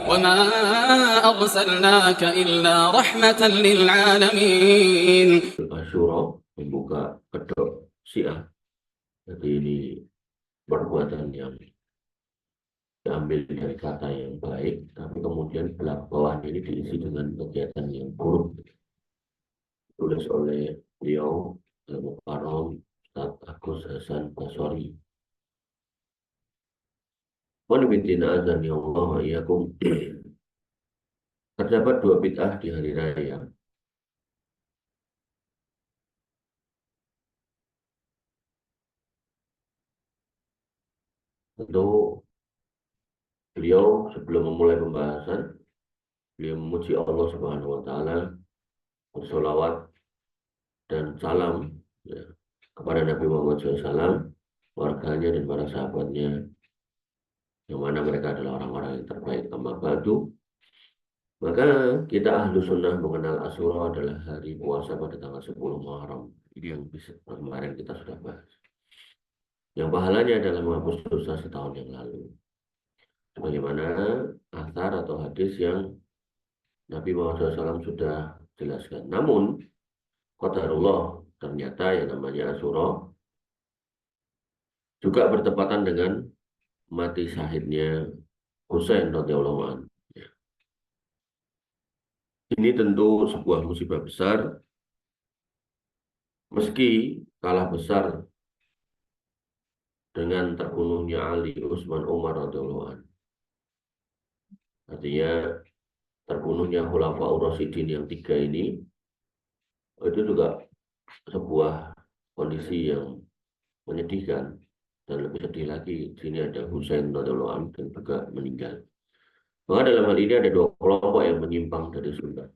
وما أرسلناك إلا رحمة للعالمين. Asyura membuka kedok Syiah. Jadi ini perbuatan yang diambil dari kata yang baik, tapi kemudian bawah ini diisi dengan kegiatan yang buruk. Tulis oleh beliau Al-Mukarram Ustaz Agus Hasan Basori. Terdapat dua bid'ah di hari raya. Tentu beliau sebelum memulai pembahasan, beliau memuji Allah Subhanahu wa Ta'ala, bersolawat dan salam ya, kepada Nabi Muhammad SAW, warganya dan para sahabatnya, yang mana mereka adalah orang-orang yang terbaik. Amma ba'du, maka kita ahlu sunnah mengenal Asyura adalah hari puasa pada tanggal 10 Muharram. Ini yang kemarin kita sudah bahas. Yang pahalanya adalah menghapus dosa setahun yang lalu. Sebagaimana athar atau hadis yang Nabi Muhammad SAW sudah jelaskan. Namun, qadarullah, ternyata yang namanya Asyura juga bertepatan dengan mati syahidnya Husain radhiyallahu anhu. Ini tentu sebuah musibah besar, meski kalah besar dengan terbunuhnya Ali, Utsman, Umar radhiyallahu anhu. Artinya terbunuhnya Khulafaur Rasyidin yang 3 ini itu juga sebuah kondisi yang menyedihkan. Dan lebih sedih lagi, di sini ada Husain radhiyallahu anhu dan juga meninggal. Maka dalam hal ini ada dua kelompok yang menyimpang dari sunnah.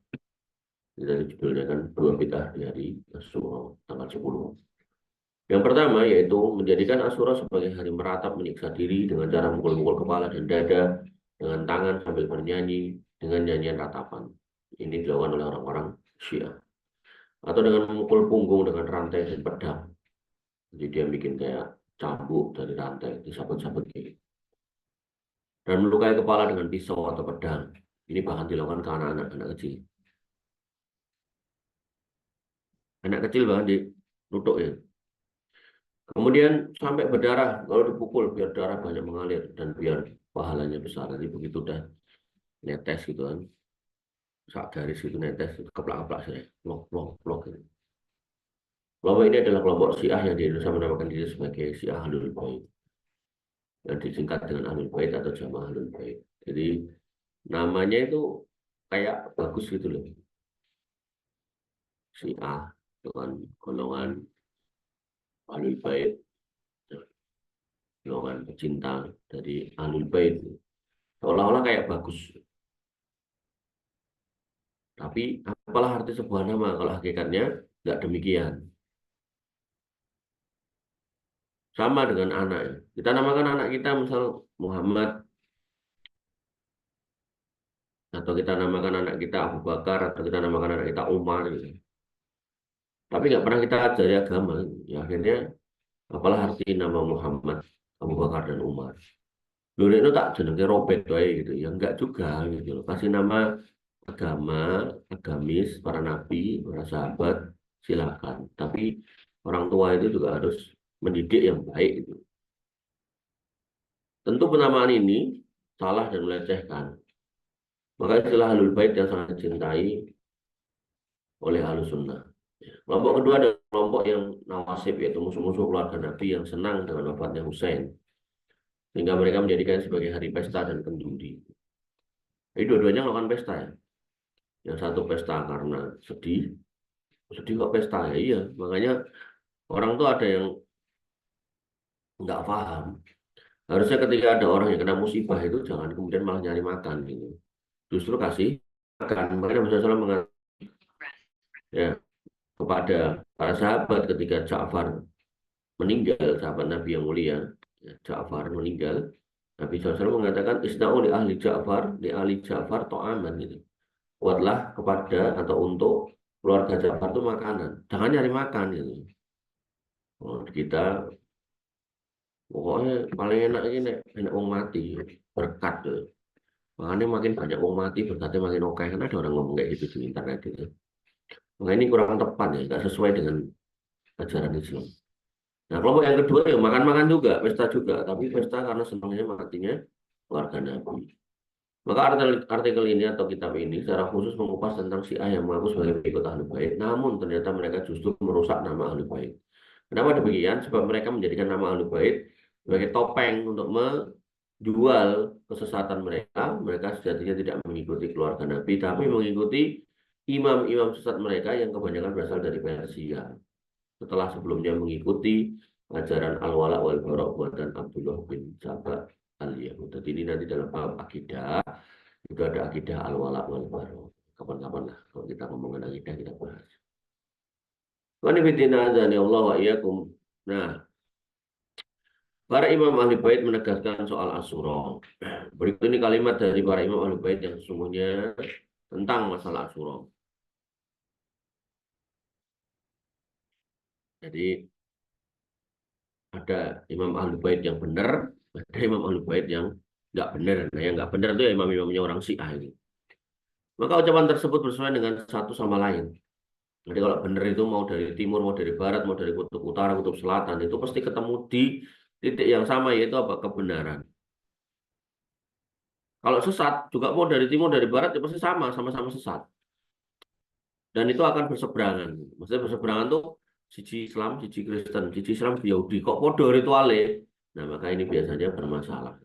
Dari judulnya kan dua bid'ah di hari Asyura tanggal 10. Yang pertama yaitu menjadikan Asyura sebagai hari meratap menyiksa diri dengan cara mukul-mukul kepala dan dada dengan tangan sambil bernyanyi dengan nyanyian ratapan. Ini dilakukan oleh orang-orang Syiah. Atau dengan memukul punggung dengan rantai dan pedang. Jadi dia bikin kayak cambuk dari rantai, disabet-sabet gitu. Dan melukai kepala dengan pisau atau pedang. Ini bahkan dilakukan ke anak-anak, anak kecil. Anak kecil bahkan dinutuk ya. Kemudian sampai berdarah, kalau dipukul biar darah banyak mengalir dan biar pahalanya besar. Jadi begitu udah netes gitu kan. Sak garis itu netes, keplak-keplak saya. Blok gitu. Kelompok ini adalah kelompok Syiah yang di Indonesia menamakan diri sebagai Syiah Ahlul Bait. Yang disingkat dengan Ahlul Bait atau Jamaah Ahlul Bait. Jadi namanya itu kayak bagus gitu loh. Syiah dengan golongan Ahlul Bait, golongan pecinta dari Ahlul Bait. Seolah-olah kayak bagus. Tapi apalah arti sebuah nama kalau hakikatnya nggak demikian. Sama dengan anak. Kita namakan anak kita misal Muhammad, atau kita namakan anak kita Abu Bakar, atau kita namakan anak kita Umar gitu. Tapi nggak pernah kita ajari agama. Ya akhirnya apalah arti nama Muhammad, Abu Bakar dan Umar. Dulu itu tak jenenge Robert wae gitu. Ya enggak juga gitu loh. Kasih nama agama, agamis, para nabi, para sahabat, silakan. Tapi orang tua itu juga harus mendidik yang baik gitu. Tentu penamaan ini salah dan melecehkan. Maka istilah Ahlul Bait yang sangat dicintai oleh Ahlus Sunnah. Kelompok kedua adalah kelompok yang nawasib, yaitu musuh-musuh keluarga Nabi yang senang dengan wafatnya Husain. Sehingga mereka menjadikan sebagai hari pesta dan kenduri. Jadi dua-duanya melakukan pesta ya. Yang satu pesta karena sedih. Sedih kok pesta ya? Iya, makanya orang tuh ada yang nggak paham. Harusnya ketika ada orang yang kena musibah itu jangan kemudian malah nyari makan gitu. Justru kasih makan. Makanya Rasulullah mengatakan ya, kepada para sahabat ketika Ja'far meninggal, sahabat Nabi yang mulia, ya, Ja'far meninggal, Nabi SAW mengatakan isna'u li ahli Ja'far to'aman gitu. Buatlah kepada atau untuk keluarga Ja'far itu makanan. Jangan nyari makan gitu. Oh, kita pokoknya paling enak ini enak wong mati berkat gitu. Makanya makin banyak orang mati, berarti makin oke. Karena ada orang ngomong kayak gitu di internet itu. Maka ini kurang tepat ya, nggak sesuai dengan ajaran Islam. Nah, kelompok yang kedua ya makan-makan juga, pesta juga. Tapi pesta karena senangnya matinya keluarga Nabi. Maka artikel ini atau kitab ini secara khusus mengupas tentang Syiah yang mengaku sebagai pengikut Ahlul Bait. Namun ternyata mereka justru merusak nama Ahlul Bait. Kenapa demikian? Sebab mereka menjadikan nama Ahlul Bait sebagai topeng untuk menjual kesesatan mereka. Mereka sejatinya tidak mengikuti keluarga Nabi, tapi mengikuti imam-imam sesat mereka yang kebanyakan berasal dari Persia. Setelah sebelumnya mengikuti ajaran Al-Wala wal Bara buatan Abdullah bin Sabah al-Yahud. Jadi ini nanti dalam bab akidah itu ada akidah Al-Wala wal Bara. Kapan-kapan lah kalau kita ngomongin akidah kita bahas. Wanifidina azani Allah wa iyyakum. Nah, para imam ahli bait menegaskan soal Asyura. Berikut ini kalimat dari para imam ahli bait yang sesungguhnya tentang masalah Asyura. Jadi ada imam ahli bait yang benar, ada imam ahli bait yang nggak benar. Nah, yang nggak benar itu ya imam-imamnya orang Syiah ini. Maka ucapan tersebut bersesuaian dengan satu sama lain. Jadi kalau benar itu mau dari timur, mau dari barat, mau dari kutub utara, kutub selatan, itu pasti ketemu di titik yang sama, yaitu apa? Kebenaran. Kalau sesat, juga mau dari timur, dari barat, ya pasti sama, sama-sama sesat. Dan itu akan berseberangan. Maksudnya berseberangan tuh siji Islam, siji Kristen, siji Islam, Yahudi. Kok podo ritualnya? Nah, maka ini biasanya bermasalah.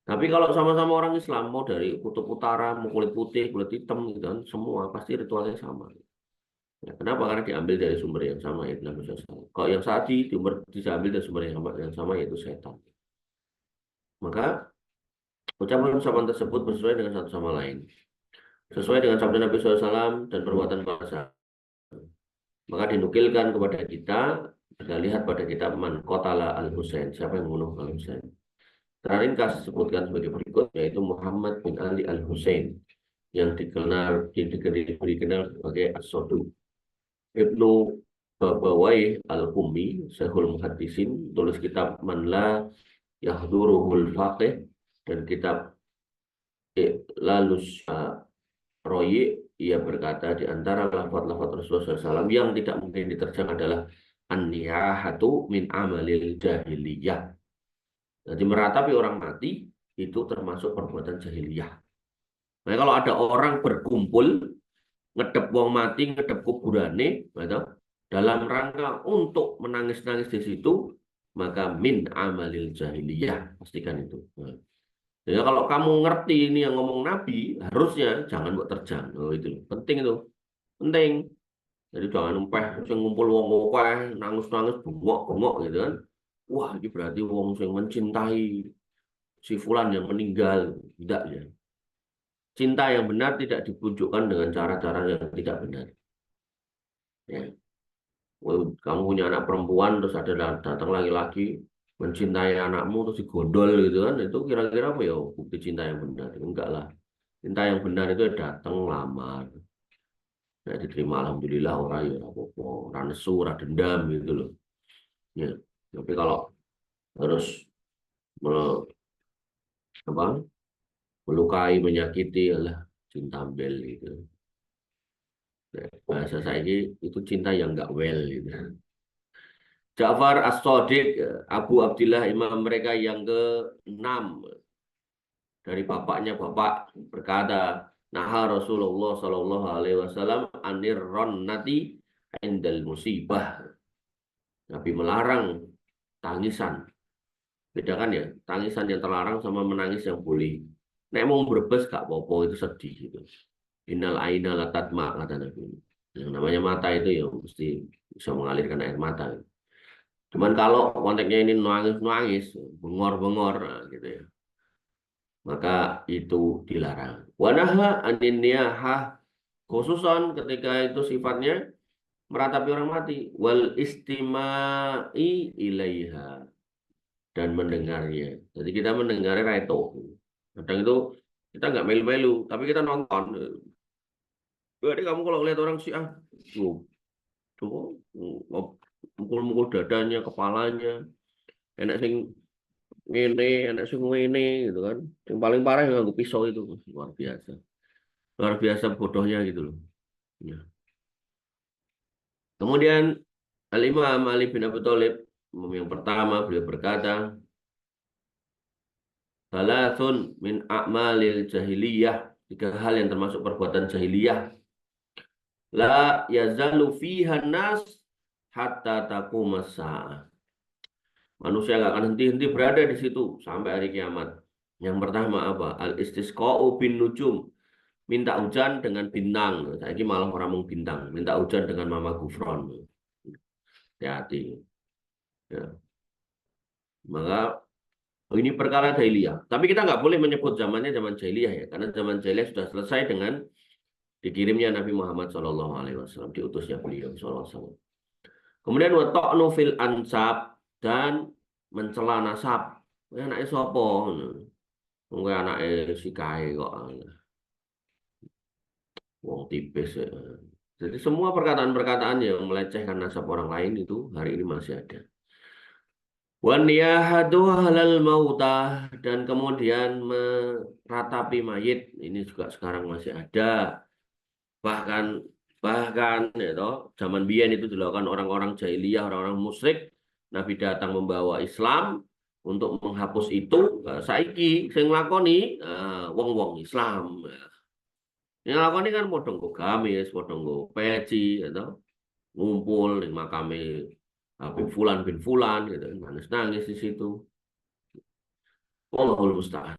Tapi kalau sama-sama orang Islam, mau dari kutub utara, mau kulit putih, kulit hitam, gitu kan, semua pasti ritualnya sama. Ya, kenapa? Karena diambil dari sumber yang sama, yaitu Nabi SAW. Kalau yang saat diambil dari sumber yang sama, yaitu setan. Maka ucapan-ucapan tersebut sesuai dengan satu sama lain. Sesuai dengan sabda Nabi SAW dan perbuatan para sahabat. Maka dinukilkan kepada kita lihat pada kitab Man Qatala Al-Husain. Siapa yang membunuh Al-Husain? Terringkas disebutkan sebagai berikut, yaitu Muhammad bin Ali Al-Husain yang dikenal sebagai As-Sodu. Ibnu Babawai Al-Qummi, Syekhul Muhaddisin, tulis kitab Man La Yahduruhul Faqih dan kitab Lalus Royi. Ia berkata di antara lafaz-lafaz Rasulullah SAW yang tidak mungkin diterjang adalah an-niyahatu min amalil jahiliyah. Jadi meratapi orang mati itu termasuk perbuatan jahiliyah. Nah, kalau ada orang berkumpul ngedep wong mati, ngedep kuburane, gitu, dalam rangka untuk menangis-nangis di situ, maka min amalil jahiliyah, pastikan itu. Nah, ya kalau kamu ngerti ini yang ngomong Nabi, harusnya jangan buat terjang. Oh, itu penting itu, penting. Jadi jangan umpah sing ngumpul wong akeh, nangis-nangis bengok-bengok gitu kan. Wah, ini berarti wong sing mencintai si fulan yang meninggal. Tidak ya. Cinta yang benar tidak ditunjukkan dengan cara-cara yang tidak benar. Ya. Kamu punya anak perempuan terus ada datang laki-laki mencintai anakmu terus digondol gitu kan, itu kira-kira apa ya bukti cinta yang benar? Enggak lah. Cinta yang benar itu datang lamar. Nah, diterima alhamdulillah orang ya apa-apa, orang nesu, orang dendam gitu loh. Ya. Tapi kalau harus me- apa, melukai, menyakiti, lah cinta bel gitu. Nah, bahasa saya ini itu cinta yang enggak well gitu. Ja'far As-Shadiq, Abu Abdillah, imam mereka yang ke-6 dari bapaknya bapak berkata, Naha Rasulullah Sallallahu Alaihi Wasallam anir ronnati endal musibah. Nabi melarang tangisan. Bedakan ya, tangisan yang terlarang sama menangis yang boleh. Nek mau berbes gak apa-apa, itu sedih gitu. Innal aina latatma kata Nabi. Yang namanya mata itu ya mesti bisa mengalirkan air mata. Cuman kalau konteksnya ini nangis-nangis, bengor-bengor, nah, gitu ya, maka itu dilarang. Wanaha aniniyahah, khususan ketika itu sifatnya meratapi orang mati. Wal istimai ilaiha, dan mendengarnya. Jadi kita mendengarnya itu. Kadang itu kita nggak melu-melu, tapi kita nonton. Jadi kamu kalau lihat orang Syiah, tuh, mukul-mukul dadanya, kepalanya, enak sing ini, anak sungguh ini, gitu kan. Yang paling parah yang nganggo pisau itu luar biasa bodohnya gitu loh. Ya. Kemudian Al-Imam Ali bin Abi Thalib yang pertama beliau berkata, "Salasun min a'malil jahiliyah." Tiga hal yang termasuk perbuatan jahiliyah. La yazalu fiha nas hatta taqumas sa'ah. Manusia nggak akan henti-henti berada di situ sampai hari kiamat. Yang pertama apa? Al-istisqa'u bin nujum. Minta hujan dengan bintang. Saya ini malah orang mau bintang. Minta hujan dengan Mama Gufron. Hati-hati. Ya. Maka ini perkara jahiliyah. Tapi kita nggak boleh menyebut zamannya zaman jahiliyah ya. Karena zaman jahiliyah sudah selesai dengan dikirimnya Nabi Muhammad SAW. Diutusnya beliau SAW. Kemudian wata'nu fil ansab. Dan mencela nasab. Anaknya sopo? Mungkin anaknya si Kai kok. Wong tipis ya. Jadi semua perkataan-perkataan yang melecehkan nasab orang lain itu hari ini masih ada. Waniyahadu halal mautah dan kemudian meratapi mayit ini juga sekarang masih ada. Bahkan ya toh, zaman biyen itu dilakukan orang-orang jahiliyah, orang-orang musyrik. Nabi datang membawa Islam untuk menghapus itu. Saiki sing nglakoni wong-wong Islam. Yang lakoni kan padha nggo gamis, padha nggo peci gitu. Ngumpul di makame Habib Fulan bin Fulan gitu, nangis-nangis di situ. Allahul musta'an.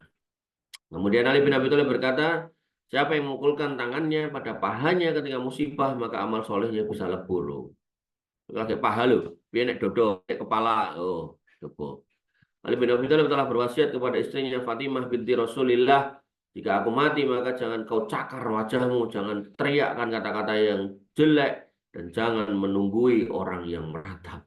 Kemudian Ali bin Abi Thalib berkata, siapa yang memukulkan tangannya pada pahanya ketika musibah, maka amal solehnya bisa lebur. Lagi paha loh, biar nek dodo, nek kepala, oh, coba. Ali bin Abi Thalib telah berwasiat kepada istrinya Fatimah binti Rasulillah, jika aku mati maka jangan kau cakar wajahmu, jangan teriakkan kata-kata yang jelek, dan jangan menunggui orang yang meratap.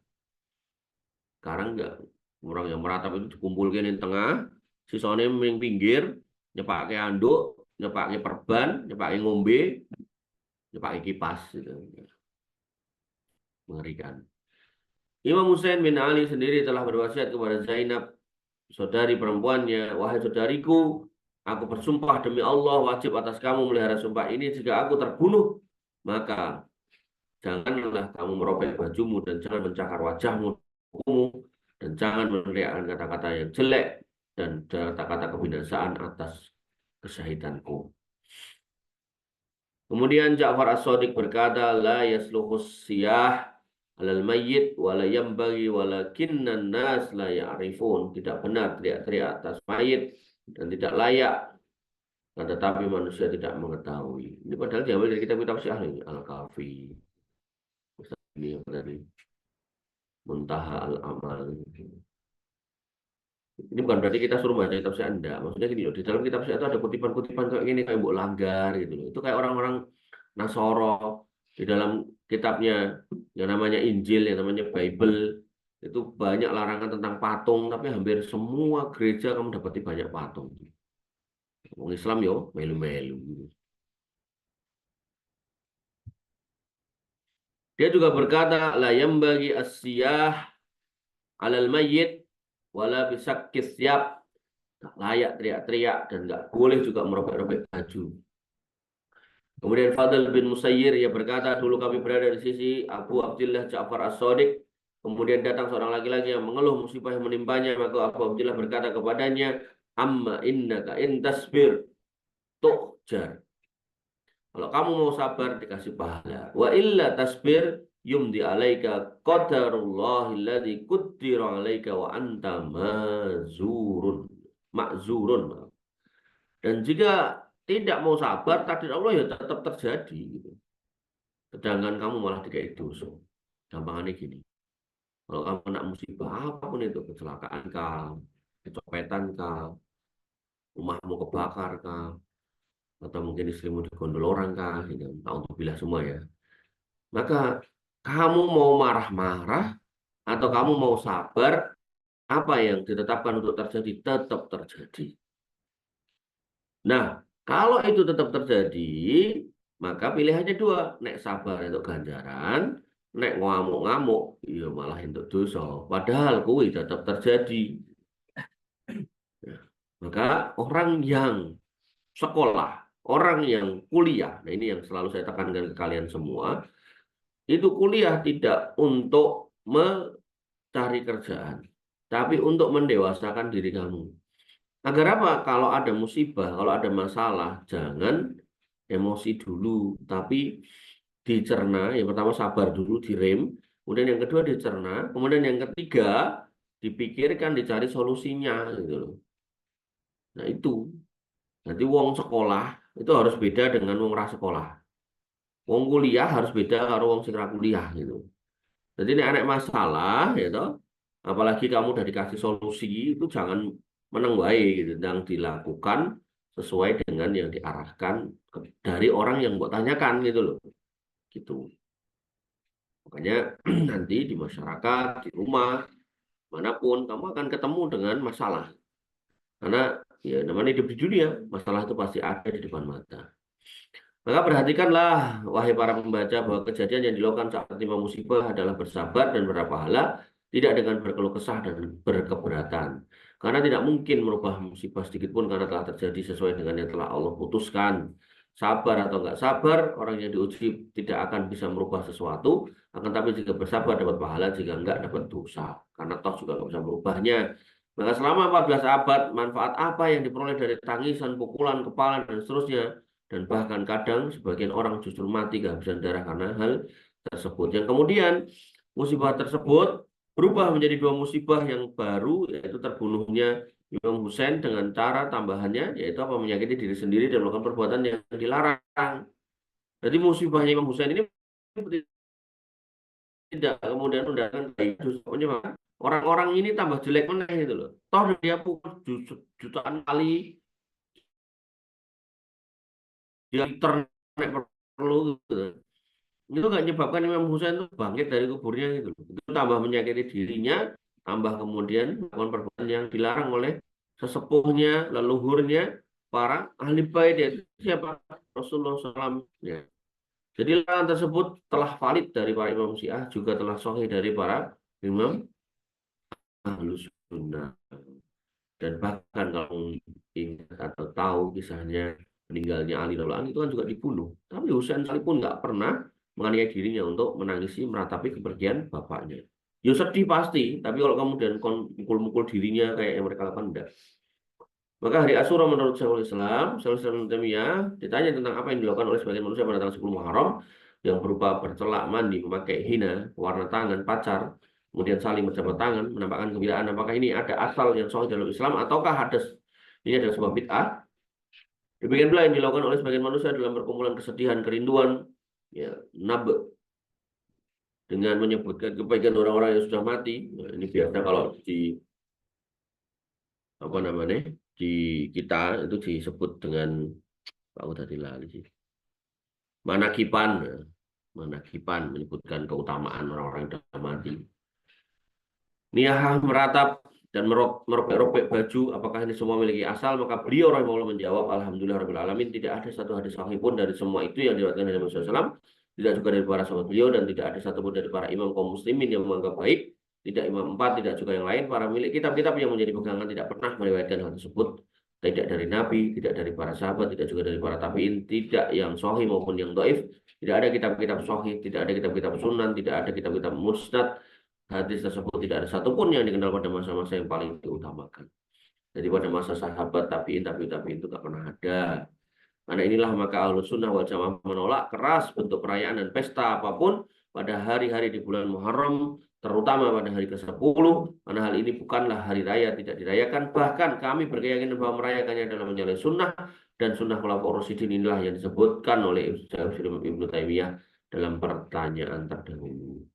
Sekarang enggak, orang yang meratap itu dikumpulkan di tengah, sisanya yang pinggir, nyepake anduk, nyepake perban, nyepake ngombe, nyepake kipas gitu. Mengerikan. Imam Husain bin Ali sendiri telah berwasiat kepada Zainab, saudari perempuannya, wahai saudariku, aku bersumpah demi Allah wajib atas kamu melihara sumpah ini, jika aku terbunuh, maka janganlah kamu merobek bajumu dan jangan mencakar wajahmu dan jangan meneriakkan kata-kata yang jelek dan kata-kata kebinasaan atas kesyahidanku. Kemudian Ja'far As-Shadiq berkata, la yasluhus siyah alal mayyit wala yambagi walakinnan nas la ya'rifun. Tidak benar teriak-teriak atas mayit dan tidak layak. Tetapi manusia tidak mengetahui. Ini padahal diambil dari kitab-kitab Syiah ini, Al-Kafi. Ini dari Muntaha Al-Amal. Ini bukan berarti kita suruh baca kitab Syiah, enggak. Maksudnya gini, di dalam kitab Syiah itu ada kutipan-kutipan kayak gini, kayak Mbok Langgar gitu loh. Itu kayak orang-orang Nasoro di dalam kitabnya yang namanya Injil, yang namanya Bible. Itu banyak larangan tentang patung, tapi hampir semua gereja kamu dapati banyak patung. Orang Islam yo melu-melu. Dia juga berkata, la yambagi as-siyah alal mayyit wala bisakkis siap. Tak layak teriak-teriak dan nggak boleh juga merobek-robek baju. Kemudian Fadl bin Musayyir ia berkata, dulu kami berada di sisi Abu Abdillah Ja'far As-Shadiq. Kemudian datang seorang laki-laki yang mengeluh musibah yang menimpanya, maka Abu Abdillah berkata kepadanya, amma innaka in tasbir tu'jar. Kalau kamu mau sabar dikasih pahala. Wa illa tasbir yumdi alaika qadarullah alladzi qaddara alaika wa anta ma'zurun. Dan jika tidak mau sabar, takdir Allah ya tetap terjadi gitu. Sedangkan kamu malah dikai dosa. Gampangannya gini. Kalau kamu kena musibah apapun itu, kecelakaan kah, kecopetan kah, rumahmu kebakar kah, atau mungkin istrimu digondol orang kah, gitu. Alhamdulillah semua ya. Maka kamu mau marah-marah atau kamu mau sabar, apa yang ditetapkan untuk terjadi tetap terjadi. Nah, kalau itu tetap terjadi, maka pilihannya dua. Nek sabar untuk ganjaran, nek ngamuk-ngamuk, ya malah untuk dosa. Padahal kuwi tetap terjadi. Maka orang yang sekolah, orang yang kuliah, nah ini yang selalu saya tekankan ke kalian semua, itu kuliah tidak untuk mencari kerjaan, tapi untuk mendewasakan diri kamu. Agar apa? Kalau ada musibah, kalau ada masalah, jangan emosi dulu, tapi dicerna. Yang pertama sabar dulu, direm. Kemudian yang kedua dicerna. Kemudian yang ketiga dipikirkan, dicari solusinya, gitu loh. Nah itu, nanti wong sekolah itu harus beda dengan wong ra sekolah. Wong kuliah harus beda karo wong sing ra kuliah gitu. Jadi ini anak masalah, gitu. Apalagi kamu udah dikasih solusi, itu jangan meneng wae gitu. Yang dilakukan sesuai dengan yang diarahkan dari orang yang buat tanyakan gitu loh. Gitu. Makanya nanti di masyarakat, di rumah, manapun kamu akan ketemu dengan masalah. Karena ya namanya hidup di dunia, masalah itu pasti ada di depan mata. Maka perhatikanlah, wahai para pembaca, bahwa kejadian yang dilakukan saat tertimpa musibah adalah bersabar dan berpahala, tidak dengan berkeluh kesah dan berkeberatan. Karena tidak mungkin merubah musibah sedikit pun karena telah terjadi sesuai dengan yang telah Allah putuskan. Sabar atau enggak sabar, orang yang diuji tidak akan bisa merubah sesuatu, akan tapi jika bersabar dapat pahala, jika enggak dapat dosa. Karena toh juga enggak bisa merubahnya. Maka selama 14 abad, manfaat apa yang diperoleh dari tangisan, pukulan, kepala, dan seterusnya, dan bahkan kadang sebagian orang justru mati kehabisan darah karena hal tersebut. Yang kemudian musibah tersebut berubah menjadi dua musibah yang baru, yaitu terbunuhnya Imam Hussein dengan cara tambahannya, yaitu apa, menyakiti diri sendiri dan melakukan perbuatan yang dilarang. Jadi musibahnya Imam Hussein ini tidak kemudian mendatangkan justru penyebab orang-orang ini tambah jelek meneh gitu loh. Toh dia pukul jutaan kali, dia internet perlu gitu. Itu nggak menyebabkan Imam Husain itu bangkit dari kuburnya gitu. Itu tambah menyakiti dirinya, tambah kemudian melakukan perbuatan yang dilarang oleh sesepuhnya, leluhurnya, para ahli bait, yaitu siapa? Rasulullah SAW. Ya. Jadi larangan tersebut telah valid dari para imam Syiah, juga telah sahih dari para imam Ahlus Sunnah. Dan bahkan kalau ingat atau tahu kisahnya meninggalnya Ali radhiyallahu anhu, itu kan juga dibunuh. Tapi Husain sekalipun nggak pernah menganiaya dirinya untuk menangisi meratapi kepergian bapaknya. Ya sedih pasti, tapi kalau kemudian mukul-mukul dirinya kayak yang mereka lakukan, enggak. Maka hari Asyura menurut Syekhul Islam Taimiyah ditanya tentang apa yang dilakukan oleh sebagian manusia pada tanggal 10 Muharram yang berupa bercelak, mandi, memakai hina, warna tangan, pacar, kemudian saling berjabat tangan, menampakkan kegembiraan. Apakah ini ada asal yang sahih dalam Islam ataukah hadas? Ini adalah sebuah bid'ah. Demikian pula yang dilakukan oleh sebagian manusia dalam perkumpulan kesedihan, kerinduan, ya, nabe, dengan menyebutkan kebaikan orang-orang yang sudah mati. Nah, ini biasa kalau di apa namanya, di kita itu disebut dengan, aku tadi lali sih, manakipan. Ya. Manakipan menyebutkan keutamaan orang-orang yang sudah mati. Niyahah meratap dan merobek-robek baju, apakah ini semua memiliki asal? Maka beliau rahimahullah menjawab, alhamdulillah rabbil alamin, tidak ada satu hadis sahih pun dari semua itu yang diriwayatkan dari Nabi SAW, tidak juga dari para sahabat beliau, dan tidak ada satupun dari para imam kaum muslimin yang menganggap baik, tidak imam empat, tidak juga yang lain, para milik kitab-kitab yang menjadi pegangan tidak pernah meriwayatkan hal tersebut, tidak dari Nabi, tidak dari para sahabat, tidak juga dari para tabiin, tidak yang sahih maupun yang dhaif, tidak ada kitab-kitab sahih, tidak ada kitab-kitab sunan, tidak ada kitab-kitab musnad. Hadis tersebut tidak ada satupun yang dikenal pada masa-masa yang paling diutamakan. Jadi pada masa sahabat, tabiin itu tak pernah ada. Karena inilah maka Ahlus Sunnah wal Jamaah menolak keras bentuk perayaan dan pesta apapun pada hari-hari di bulan Muharram, terutama pada hari ke-10, karena hal ini bukanlah hari raya, tidak dirayakan. Bahkan kami berkeyakinan bahwa merayakannya adalah menyalahi sunnah, dan sunnah khulafaur rasyidin inilah yang disebutkan oleh Ibnu Taimiyah dalam pertanyaan terdahulu.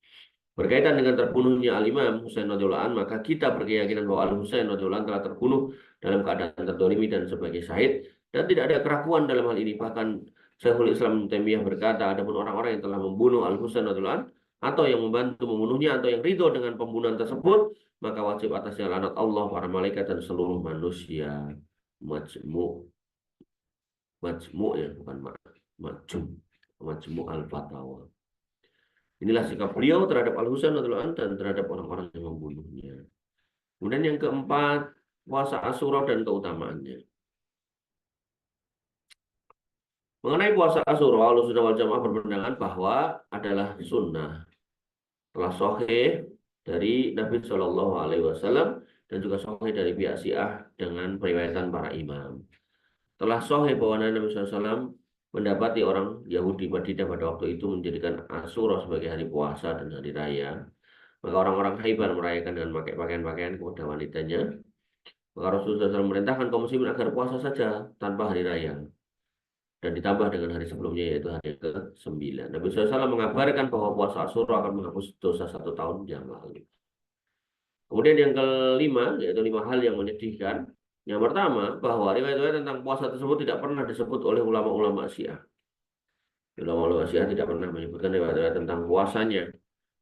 Berkaitan dengan terbunuhnya Al-Imam Husain radhiyallahu anhu, maka kita berkeyakinan bahwa Al-Husain radhiyallahu anhu telah terbunuh dalam keadaan terdolimi dan sebagai syahid, dan tidak ada keraguan dalam hal ini. Bahkan Syekhul Islam Taimiyah berkata, adapun orang-orang yang telah membunuh Al-Husain radhiyallahu anhu, atau yang membantu membunuhnya, atau yang ridho dengan pembunuhan tersebut, maka wajib atasnya laknat Allah, para malaikat, dan seluruh manusia. Majmu ya, bukan majmu al-fatawa. Inilah sikap beliau terhadap Al-Husain radhiyallahu anhu dan terhadap orang-orang yang membunuhnya. Kemudian yang keempat, puasa Asyura dan keutamaannya. Mengenai puasa Asyura, Ahlussunnah wal Jamaah berpandangan bahwa adalah sunnah, telah sahih dari Nabi Shallallahu Alaihi Wasallam dan juga sahih dari pihak Syiah dengan periwayatan para imam. Telah sahih bahwa Nabi SAW mendapati orang Yahudi Madinah pada waktu itu menjadikan Asyura sebagai hari puasa dan hari raya. Maka orang-orang Khaybar merayakan dengan memakai pakaian-pakaian kepada wanitanya. Maka Rasulullah SAW memerintahkan kaum muslimin agar puasa saja tanpa hari raya. Dan ditambah dengan hari sebelumnya yaitu hari ke-9. Nabi SAW mengabarkan bahwa puasa Asyura akan menghapus dosa 1 tahun yang lalu. Kemudian yang kelima, yaitu 5 hal yang menyedihkan. Yang pertama, bahwa riwayat-riwayat tentang puasa tersebut tidak pernah disebut oleh ulama-ulama Syiah. Ulama-ulama Syiah tidak pernah menyebutkan riwayat-riwayat tentang puasanya.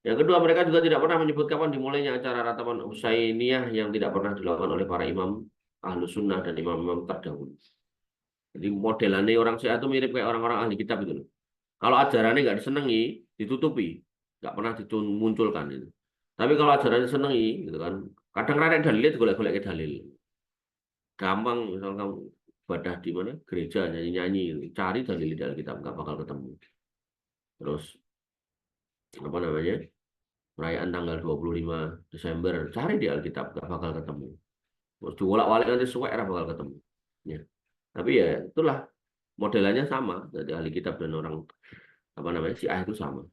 Yang kedua, mereka juga tidak pernah menyebut kapan dimulainya acara ratapan Husainiyah yang tidak pernah dilakukan oleh para imam Ahlus Sunnah dan imam-imam terdahulu. Jadi modelannya orang Syiah itu mirip kayak orang-orang ahli kitab itu loh. Kalau ajarannya nggak disenangi, ditutupi, nggak pernah dimunculkan itu. Tapi kalau ajarannya disenangi, gitu kan, kadang-kadang dalil itu golek-golek dalil. Gampang, misalnya kamu ibadah di mana gereja nyanyi-nyanyi, cari dalil di dalam kitab nggak bakal ketemu. Terus apa namanya? Perayaan tanggal 25 Desember, cari di Alkitab nggak bakal ketemu. Terus diwolak-walik nanti suwek bakal ketemu. Ya. Tapi ya itulah modelannya sama dari ahli kitab dan orang apa namanya Syiah itu sama.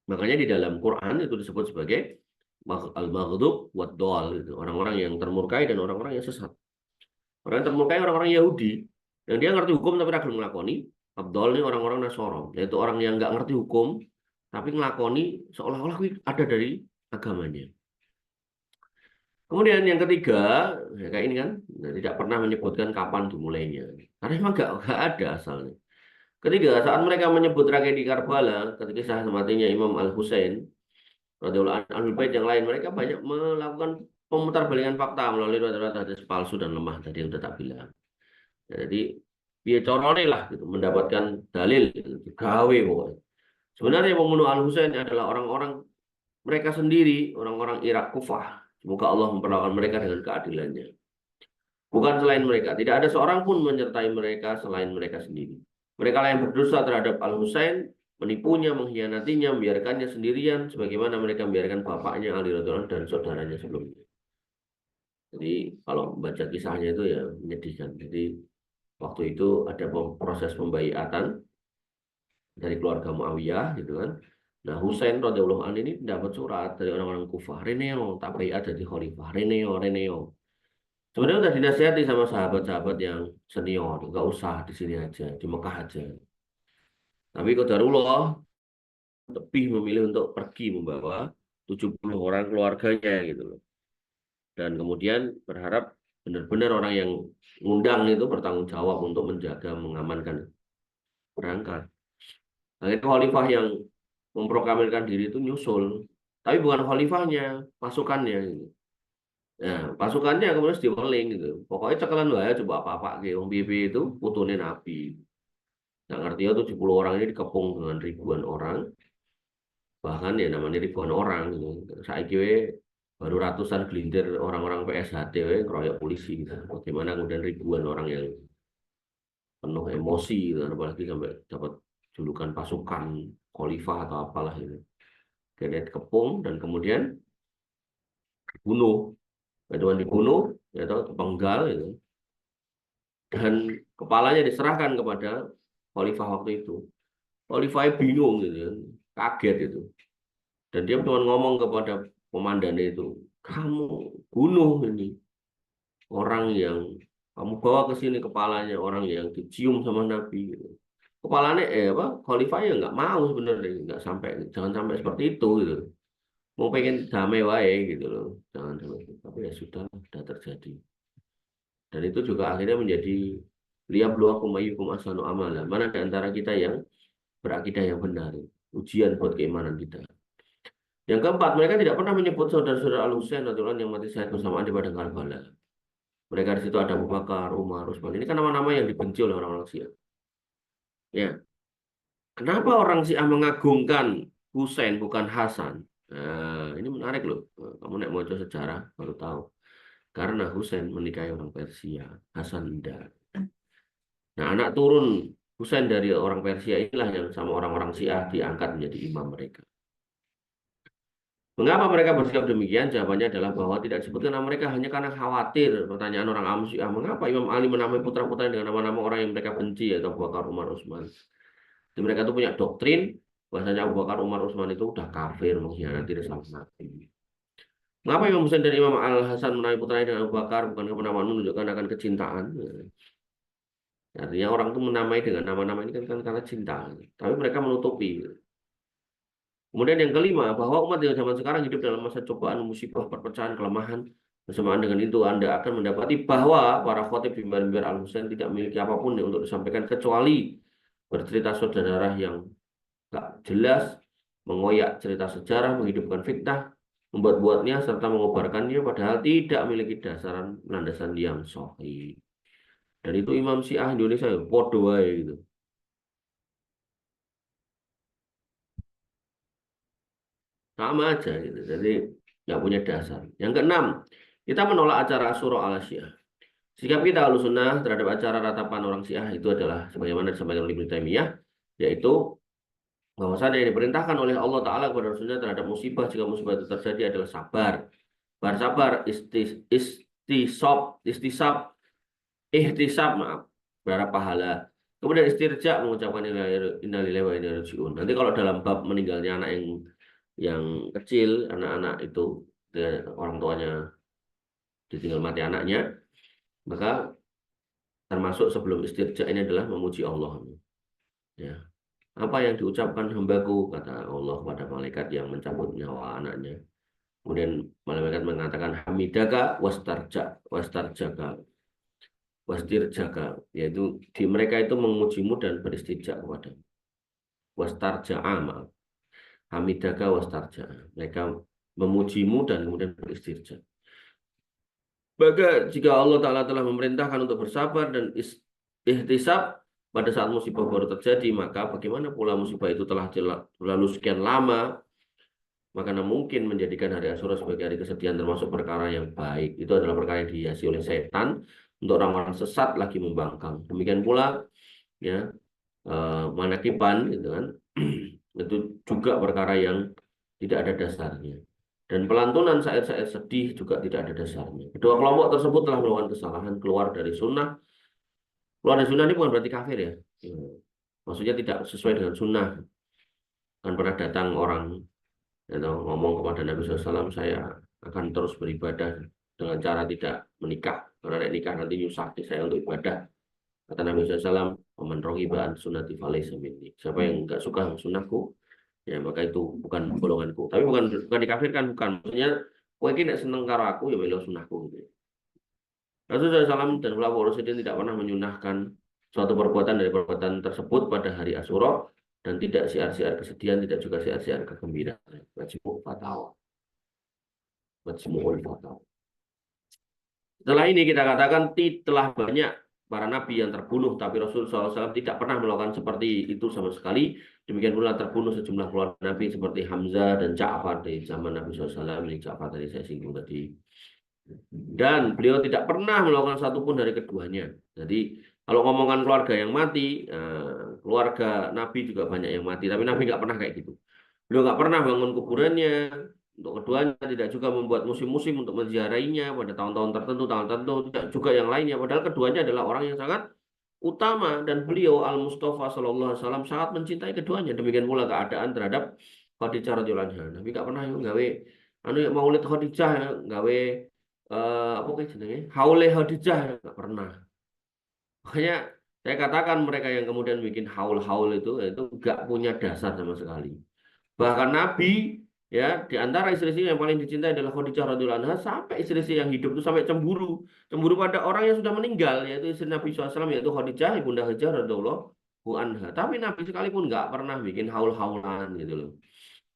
Makanya di dalam Quran itu disebut sebagai al-maghdub wad dal, gitu. Orang-orang yang termurkai dan orang-orang yang sesat. Orang yang termurkai orang-orang Yahudi yang dia ngerti hukum tapi ragu melakoni. Abdol ini orang-orang Nasoro, yaitu orang yang nggak ngerti hukum tapi ngelakoni seolah-olah ada dari agamanya. Kemudian yang ketiga, ya kayak ini kan, tidak pernah menyebutkan kapan dimulainya. Karena memang nggak ada asalnya. Ketiga, saat mereka menyebut tragedi Karbala, ketika kisah matinya Imam Al-Husain, radhiyallahu anhu bait yang lain, mereka banyak melakukan pemutarbalikan fakta melalui riwayat hadis palsu dan lemah tadi yang sudah tak bilang. Jadi dia corone lah gitu, mendapatkan dalil gitu, gawe pokoknya. Sebenarnya pembunuh Al-Husain adalah orang-orang mereka sendiri, orang-orang Irak Kufah. Semoga Allah memperlakukan mereka dengan keadilannya. Bukan selain mereka, tidak ada seorang pun menyertai mereka selain mereka sendiri. Mereka lah yang berdosa terhadap Al-Husain, menipunya, mengkhianatinya, membiarkannya sendirian, sebagaimana mereka membiarkan bapaknya Ali radhiyallahu anhu dan saudaranya sebelumnya. Jadi kalau membaca kisahnya itu ya menyedihkan. Jadi waktu itu ada proses pembaiatan dari keluarga Muawiyah gitu kan. Nah, Husain radhiyallahu anhu ini dapat surat dari orang-orang Kufah, Reneo, tak baiat jadi khalifah, Reneo, Reneo. Sebenarnya udah dinasihati sama sahabat-sahabat yang senior, nggak usah di sini aja, di Mekah aja. Tapi qadarullah lebih memilih untuk pergi membawa 70 orang keluarganya gitu loh. Dan kemudian berharap benar-benar orang yang ngundang itu bertanggung jawab untuk menjaga, mengamankan berangkat. Akhirnya khalifah yang memproklamirkan diri itu nyusul. Tapi bukan khalifahnya, pasukannya. Gitu. Nah, pasukannya kemudian diweling gitu. Pokoknya cekelan wae coba apa-apa ke wong piye itu putune nabi. Nah, artinya 70 orang ini dikepung dengan ribuan orang. Bahkan ya namanya ribuan orang gitu. Saiki we baru ratusan gelintir orang-orang PSHT we ngeroyok polisi gitu. Bagaimana kemudian ribuan orang yang penuh emosi gitu. Apalagi sampai dapat julukan pasukan khalifah atau apalah itu. Kemudian dikepung dan kemudian dibunuh. Cuma dibunuh, ya tahu kepenggal itu. Dan kepalanya diserahkan kepada khalifah waktu itu. Khalifah bingung gitu, kaget itu. Dan dia cuma ngomong kepada komandannya itu, kamu bunuh ini orang yang kamu bawa ke sini kepalanya orang yang dicium sama Nabi. Gitu. Kepalanya khalifah ya nggak mau sebenarnya, nggak sampai, jangan sampai seperti itu gitu. Mau pengen damai wae gitu loh, jangan sampai. Tapi ya sudah terjadi. Dan itu juga akhirnya menjadi liyabluwakum ayyukum ahsanu amala. Mana di antara kita yang berakidah yang benar. Ujian buat keimanan kita. Yang keempat, mereka tidak pernah menyebut saudara-saudara Al-Husain radhiyallahu anhu yang mati syahid bersamaan di padang Karbala. Mereka di situ ada Abu Bakar, Umar, Utsman. Ini kan nama-nama yang dibenci oleh orang-orang Syiah. Ya. Kenapa orang Syiah mengagungkan Husain bukan Hasan? Nah, ini menarik loh. Kamu naik mau sejarah baru tahu. Karena Husain menikahi orang Persia, Hasan enggak. Nah, anak turun Husain dari orang Persia inilah yang sama orang-orang Syiah diangkat menjadi imam mereka. Mengapa mereka bersikap demikian? Jawabannya adalah bahwa tidak disebutkan nama mereka hanya karena khawatir. Pertanyaan orang awam Syiah, mengapa Imam Ali menamai putra-putranya dengan nama-nama orang yang mereka benci, atau Abu Bakar, Umar, Utsman? Jadi mereka itu punya doktrin bahwasanya Abu Bakar, Umar, Utsman itu udah kafir, mengkhianati risalah Nabi. Mengapa Imam Husain dan Imam Al Hasan menamai putranya dengan Abu Bakar? Bukan penamaan menunjukkan akan kecintaan. Artinya orang itu menamai dengan nama-nama ini kan karena cinta. Tapi mereka menutupi. Kemudian yang kelima, bahwa umat di zaman sekarang hidup dalam masa cobaan, musibah, perpecahan, kelemahan. Bersamaan dengan itu, Anda akan mendapati bahwa para khotib di mimbar Al-Husain tidak memiliki apapun untuk disampaikan kecuali bercerita saudara yang tak jelas, mengoyak cerita sejarah, menghidupkan fitnah, membuat-buatnya, serta mengobarkannya, padahal tidak memiliki dasaran landasan yang sahih. Dan itu Imam Syiah Indonesia, ya, podo wae gitu. Sama aja gitu. Jadi nggak punya dasar. Yang keenam, kita menolak acara Asyura ala Syiah. Sikap kita Ahlussunnah terhadap acara ratapan orang Syiah itu adalah sebagaimana disampaikan oleh Ibnu Taimiyah, yaitu bahwasanya yang diperintahkan oleh Allah Ta'ala kepada Rasulnya terhadap musibah, jika musibah itu terjadi, adalah sabar. Bersabar, istisab, ihtisab, maaf, berharap pahala. Kemudian istirja, mengucapkan innalillahi wa inna ilaihi raji'un. Nanti kalau dalam bab meninggalnya anak yang kecil, anak-anak itu orang tuanya ditinggal mati anaknya, maka termasuk sebelum istirja ini adalah memuji Allah. Ya, apa yang diucapkan hambaku, kata Allah pada malaikat yang mencabut nyawa anaknya. Kemudian malaikat mengatakan hamidaka wastarjaka wastirjaka, yaitu di mereka itu memujimu dan beristirja kepada wastarja'a, maaf, hamidaka wastarja'a, mereka memujimu dan kemudian beristirja. Maka jika Allah Ta'ala telah memerintahkan untuk bersabar dan ihtisab pada saat musibah baru terjadi, maka bagaimana pula musibah itu telah lalu sekian lama, maka mungkin menjadikan hari Asyura sebagai hari kesedihan termasuk perkara yang baik. Itu adalah perkara yang dihiasi oleh setan untuk orang-orang sesat lagi membangkang. Demikian pula ya, manakiban gitu kan, itu juga perkara yang tidak ada dasarnya. Dan pelantunan syair-syair sedih juga tidak ada dasarnya. Kedua kelompok tersebut telah melakukan kesalahan, keluar dari sunnah. Keluar dari sunnah ini bukan berarti kafir ya. Maksudnya tidak sesuai dengan sunnah. Kan pernah datang orang atau ngomong kepada Nabi SAW, saya akan terus beribadah dengan cara tidak menikah. Karena nikah nanti nyusahkan saya untuk ibadah. Kata Nabi SAW, "Waman raghiba an sunnati falaysa minni." Siapa yang enggak suka sunnahku, ya maka itu bukan golonganku. Tapi bukan dikafirkan, bukan. Maksudnya, kowe iki nek seneng karo aku ya melu sunnahku gitu. Rasulullah SAW dan ulama Rasulullah tidak pernah menyunahkan suatu perbuatan dari perbuatan tersebut pada hari Asyura, dan tidak siar-siar kesedihan, tidak juga siar-siar kegembiraan. Majmu' Fatawa. Majmu'ul Fatawa. Setelah ini kita katakan telah banyak para nabi yang terbunuh, tapi Rasulullah SAW tidak pernah melakukan seperti itu sama sekali. Demikian pula terbunuh sejumlah keluarga nabi seperti Hamzah dan Ja'far di zaman Nabi SAW. Ini Ja'far tadi saya singgung tadi. Dan beliau tidak pernah melakukan satupun dari keduanya. Jadi kalau ngomongkan keluarga yang mati, keluarga Nabi juga banyak yang mati. Tapi Nabi nggak pernah kayak gitu. Beliau nggak pernah bangun kuburannya untuk keduanya, tidak juga membuat musim-musim untuk menziarahinya pada tahun-tahun tertentu, tahun tertentu, tidak juga yang lainnya. Padahal keduanya adalah orang yang sangat utama, dan beliau Al-Mustafa Sallallahu Alaihi Wasallam sangat mencintai keduanya. Demikian pula keadaan terhadap Khadijah radhiyallahu anha. Nabi nggak pernah gawe maulid Khadijah, gawe apa kayak jenenge haule Khadijah, nggak pernah. Makanya saya katakan mereka yang kemudian bikin haul-haul itu nggak punya dasar sama sekali. Bahkan Nabi ya, di antara istri-istri yang paling dicintai adalah Khadijah radhiyallahu anha, sampai istri-istri yang hidup itu sampai cemburu pada orang yang sudah meninggal, yaitu istri Nabi SAW, yaitu Khadijah ibunda Hajar radhiyallahu anha. Tapi Nabi sekalipun nggak pernah bikin haul-haulan gitu loh.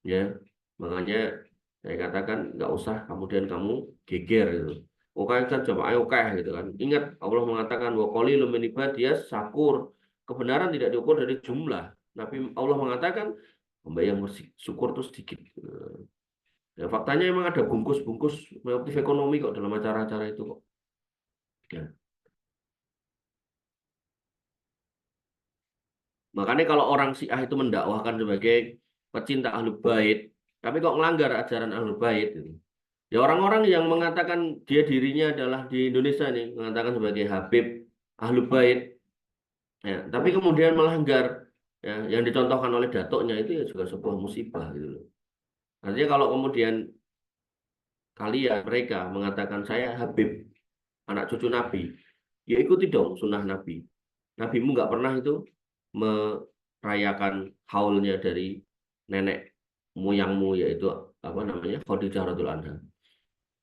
Ya, makanya saya katakan nggak usah kemudian kamu geger gitu. Oke kan, coba ayo oke gitu kan. Ingat Allah mengatakan wa qalilun min ibadiyas syakur. Kebenaran tidak diukur dari jumlah. Nabi Allah mengatakan hamba yang bersyukur itu sedikit. Ya, faktanya emang ada bungkus-bungkus motif ekonomi kok dalam acara-acara itu kok. Ya. Makanya kalau orang Syiah itu mendakwahkan sebagai pecinta Ahlul Bait, tapi kok melanggar ajaran Ahlul Bait gitu. Ya orang-orang yang mengatakan dia dirinya adalah di Indonesia nih, mengatakan sebagai Habib Ahlul Bait, ya, tapi kemudian melanggar ya, yang dicontohkan oleh datuknya itu ya juga sebuah musibah gitu loh. Artinya kalau kemudian kalian mereka mengatakan saya Habib, anak cucu Nabi, ya ikuti dong sunnah Nabi. Nabimu nggak pernah itu merayakan haulnya dari nenek moyangmu yaitu apa namanya Khadijah radhiyallahu anha.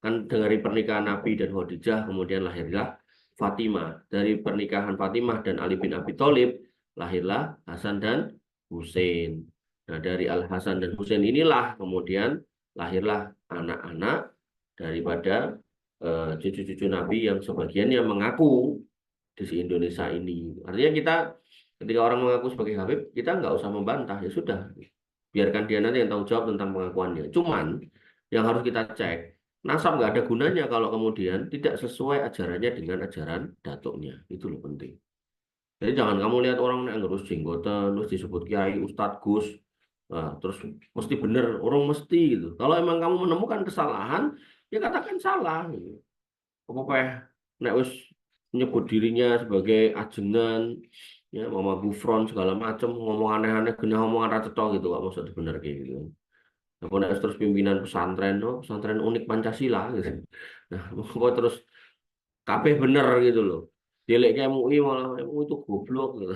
Kan dari pernikahan Nabi dan Khadijah kemudian lahirlah Fatimah. Dari pernikahan Fatimah dan Ali bin Abi Thalib lahirlah Hasan dan Hussein. Nah, dari Al Hasan dan Hussein inilah kemudian lahirlah anak-anak daripada cucu-cucu Nabi yang sebagiannya mengaku di Indonesia ini. Artinya kita ketika orang mengaku sebagai Habib, kita nggak usah membantah, ya sudah. Biarkan dia nanti yang tanggung jawab tentang pengakuannya. Cuman yang harus kita cek, nasab nggak ada gunanya kalau kemudian tidak sesuai ajarannya dengan ajaran datuknya. Itu loh penting. Jadi jangan kamu lihat orang yang ngurus jenggotan, terus disebut kiai, ustadz, gus, terus mesti bener, orang mesti gitu. Kalau emang kamu menemukan kesalahan, ya katakan salah. Gitu. Apa nek wis nyebut dirinya sebagai ajengan, ya Mama Gufron segala macam, ngomong aneh-aneh, gena ngomongan ra cetha gitu, kok maksud bener kayak gitu. Apa nek terus pimpinan pesantren, oh, pesantren unik Pancasila gitu. Nah, kok terus kabeh bener gitu loh. Dilek ke MUI malah MUI itu goblok gitu.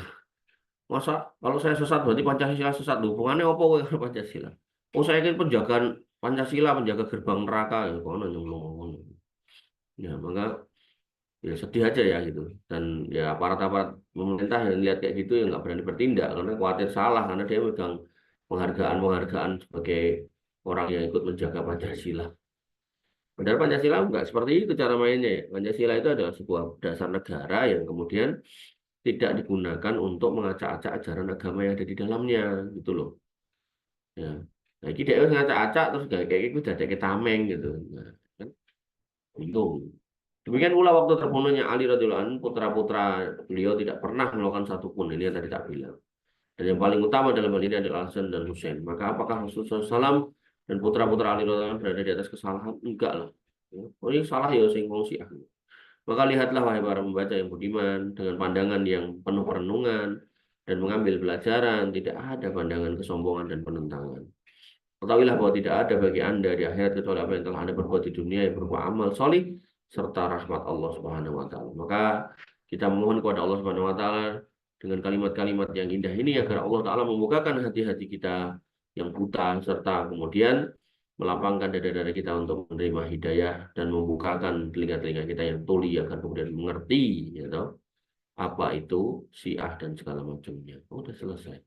Masa kalau saya sesat berarti Pancasila sesat. Hubungannya apa dengan Pancasila? Oh, saya ingin penjagaan Pancasila, penjaga gerbang neraka ya, kok ngomong. Ya, maka ya sedih aja ya gitu. Dan ya aparat-aparat pemerintah yang lihat kayak gitu ya nggak berani bertindak karena khawatir salah karena dia megang penghargaan-penghargaan sebagai orang yang ikut menjaga Pancasila. Padahal Pancasila nggak seperti itu cara mainnya ya. Pancasila itu adalah sebuah dasar negara yang kemudian tidak digunakan untuk mengacak-acak ajaran agama yang ada di dalamnya gitu loh. Ya. Nah, ini dia ngacak-acak terus kayak gitu jadi kayak tameng gitu. Nah, kan bingung. Demikian pula waktu terbunuhnya Ali radhiyallahu anhu, putra-putra beliau tidak pernah melakukan satupun. Ini yang tadi tak bilang. Dan yang paling utama dalam hal ini adalah Hasan dan Hussein. Maka apakah Rasulullah SAW dan putra-putra Ali radhiyallahu anhu berada di atas kesalahan? Enggak lah. Ya, oh ini salah ya sing wong Syiah. Maka lihatlah wahai para membaca yang budiman dengan pandangan yang penuh perenungan dan mengambil pelajaran. Tidak ada pandangan kesombongan dan penentangan. Ketahuilah bahwa tidak ada bagi Anda di akhirat kecuali apa yang telah Anda perbuat di dunia yang berupa amal solih serta rahmat Allah Subhanahu wa taala. Maka kita memohon kepada Allah Subhanahu wa taala dengan kalimat-kalimat yang indah ini agar Allah taala membukakan hati-hati kita yang buta serta kemudian melapangkan dada-dada kita untuk menerima hidayah dan membukakan telinga-telinga kita yang tuli agar kemudian mengerti ya toh, apa itu Syiah dan segala macamnya. Oh, sudah selesai.